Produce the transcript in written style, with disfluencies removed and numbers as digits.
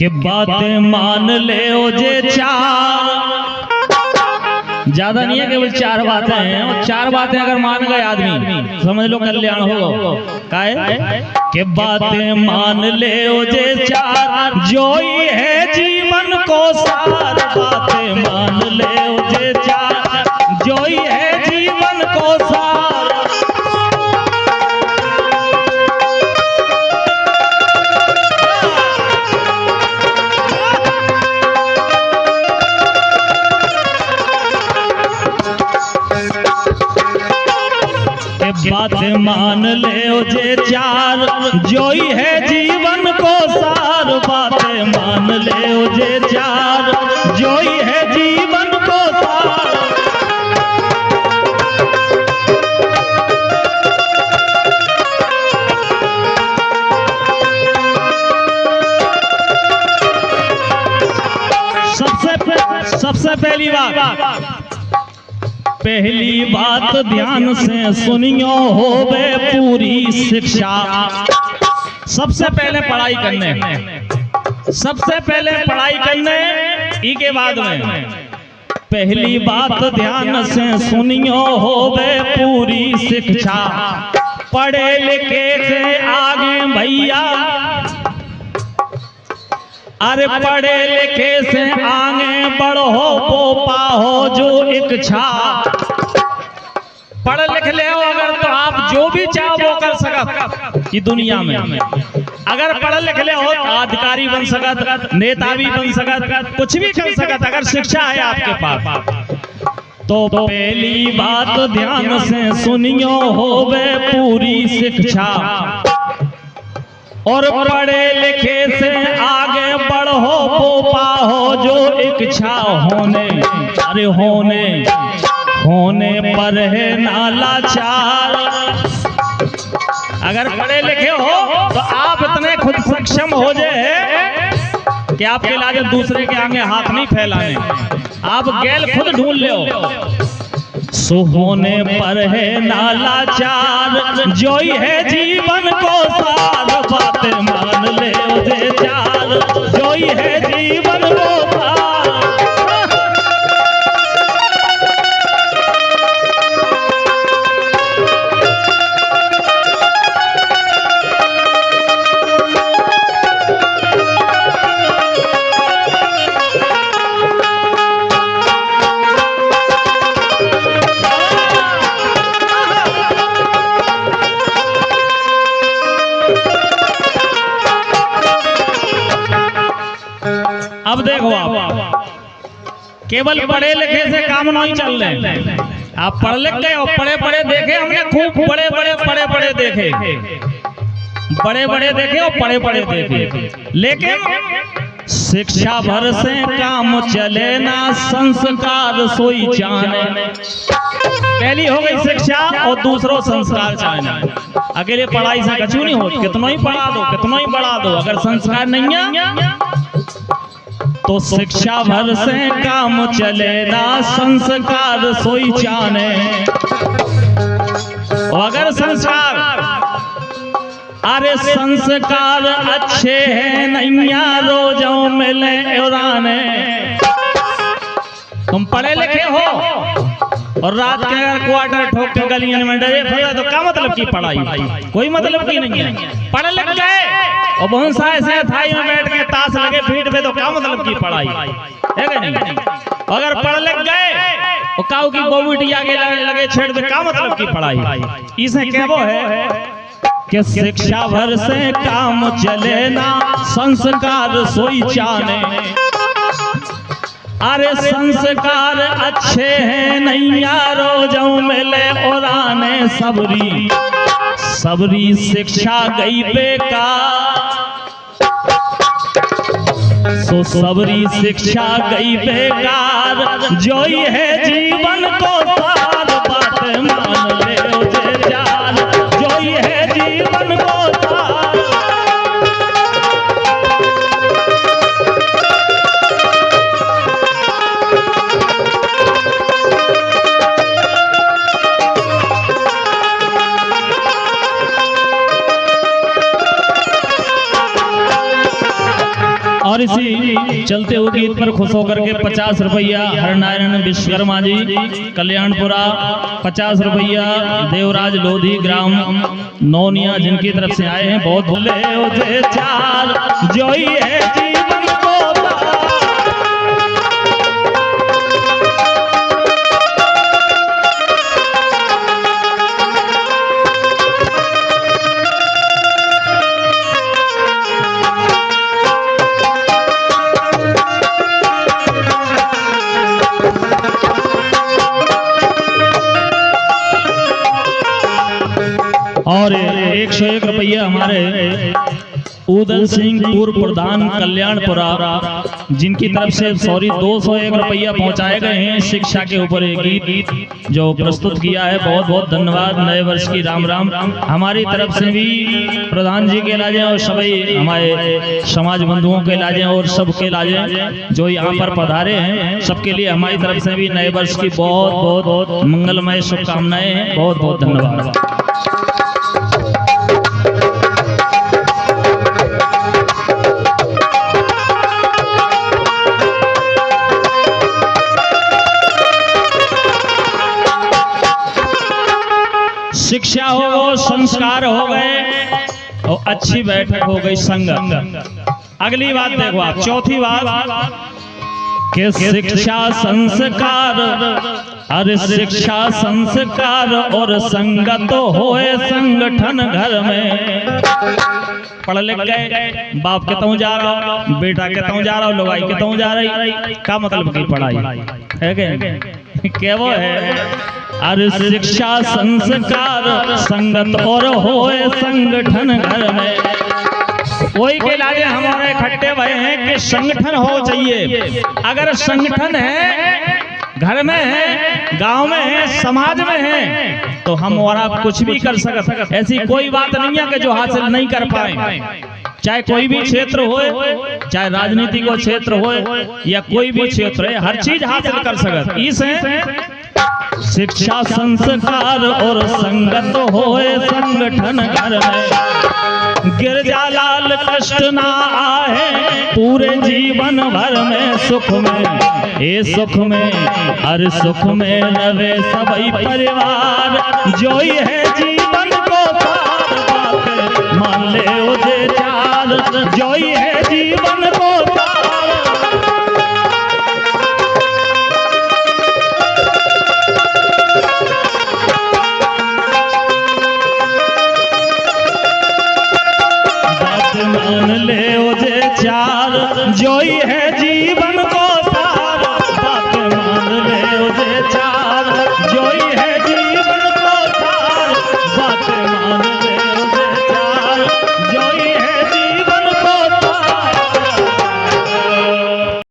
कि बातें मान ले ओ जे चार, ज्यादा नहीं है, केवल 4 बातें हैं और 4 बातें अगर मान गए आदमी समझ लो कल्याण होगा। काहे कि बातें मान ले ओ जे चार, जो ही है जीवन को सार। बातें मान ले ओ जे चार, जो ही है जीवन को सार। बातें मान ले ओ जे चार, जो ही है जीवन को सार। बातें मान ले ओ जे चार, जो ही है जीवन को सार। सबसे पहली बात ध्यान से सुनियो, होवे पूरी शिक्षा। सबसे पहले पढ़ाई करने ई के बाद में पहली बात ध्यान से सुनियो, होवे पूरी शिक्षा। पढ़े लिखे से आगे भैया, अरे पढ़े लिखे से आगे बढ़ो, वो पाहो जो इच्छा। पढ़ लिख ले हो अगर तो आप जो भी चाहो वो कर सकत की दुनिया में। अगर पढ़ लिख ले हो तो अधिकारी बन सकत, नेता भी बन सकत, कुछ भी कर सकत अगर शिक्षा है आपके पास। तो पहली बात ध्यान से सुनियो, होवे पूरी शिक्षा। और पढ़े लिखे से आगे बढ़ो, वो पाहो जो इच्छा। होने पर है नालाचार। अगर पढ़े लिखे हो तो आप इतने खुद सक्षम हो जाए कि आपके लागे दूसरे के आगे हाथ नहीं फैलाने, आप गैल खुद ढूंढ लो। सो होने पर है नालाचार, जो ही है जीवन को सार। बातें मान ले ओ जे चार, जो ही है जीवन को सार। अब देखो आप केवल पढ़े लिखे से काम नहीं चल रहे। आप पढ़ लिख गए और पढ़े देखे, हमने खूब बड़े बड़े देखे और पढ़े देखे, लेकिन शिक्षा भर से काम चले ना, संस्कार सोई जाने। पहली हो गई शिक्षा और दूसरों संस्कार चाहना। अकेले पढ़ाई से कछु नहीं हो, कितना ही पढ़ा दो, कितना ही बढ़ा दो, अगर संस्कार नहीं है तो शिक्षा भर से काम चले ना, संस्कार सोई जाने। अगर संस्कार, अरे संस्कार अच्छे हैं नैया, रोजों मिले उड़ाने। तुम पढ़े लिखे हो और रात के अगर क्वार्टर ठोक के गलियों में डरे फिर तो क्या मतलब की पढ़ाई? कोई मतलब की नहीं है। पढ़ लिख गए और बहुत सा ऐसे थाई में बैठ के ताश लगे फीट पे, तो क्या मतलब की पढ़ाई है कि नहीं? अगर पढ़ लिख गए और काऊ की बोबिटिया के लगे छेड़ दे, क्या मतलब की पढ़ाई? इसे कहबो है कि शिक्षा भर से काम चले ना, संस्कार सोई जाने। अरे संस्कार अच्छे हैं नैया, रोजों मिले उड़ाने। सबरी शिक्षा गई बेकार, सो सबरी शिक्षा गई बेकार, जो ही है जीवन को सार। बातें मान ले ओ जे चार, जो ही है जीवन को सार। और इसी चलते हुए गीत पर खुश होकर के 50 रुपया हरनारायण विश्वकर्मा जी कल्याणपुरा, 50 रुपया देवराज लोधी ग्राम नौनिया जिनकी तरफ से आए हैं। बहुत भले चार जोई है जीवन को और 101 रुपया हमारे उदल सिंह पूर्व प्रधान कल्याणपुरा जिनकी तरफ से 201 रुपया पहुंचाए गए हैं। शिक्षा के ऊपर एक गीत जो प्रस्तुत किया है, बहुत बहुत धन्यवाद। नए वर्ष की राम राम हमारी तरफ से भी प्रधान जी के लाजे और सभी हमारे समाज बंधुओं के लाजे और सबके लाजे जो यहाँ पर पधारे हैं, सबके लिए हमारी तरफ से भी नए वर्ष की बहुत बहुत मंगलमय शुभकामनाएं हैं। बहुत बहुत धन्यवाद। शिक्षा हो गो, संस्कार हो गए और अच्छी बैठक हो गई संगत। अगली बात देखो आप, चौथी बात कि शिक्षा संस्कार, अरे शिक्षा संस्कार और संगत होए संगठन घर में। पढ़ लिख गए, बाप कहता जा रहा, बेटा कहता जा रहा, लोगाई कहता जा रही, का मतलब की पढ़ाई है क्या वो है। अरे शिक्षा संस्कार संगत और होए संगठन घर में। वही के लागे हमारे इकट्ठे भए हैं कि संगठन हो चाहिए। अगर संगठन है, घर में है, गांव में है, समाज में है, तो हम और आप कुछ भी कर सकते। ऐसी कोई बात नहीं है कि जो हासिल नहीं कर पाए। चाहे कोई भी क्षेत्र हो, चाहे राजनीति को क्षेत्र हो या कोई भी क्षेत्र है, हर चीज हासिल कर सकते। इस शिक्षा संस्कार और संगत होए संगठन घर में। गिरजा लाल कष्ट ना आए पूरे जीवन भर में। सुख में ए सुख में हर सुख में रवे सभी परिवार। जोई है जीवन को सार बात मान ले उसे चार। जोई है जीवन को मान ले उसे चार। जोई है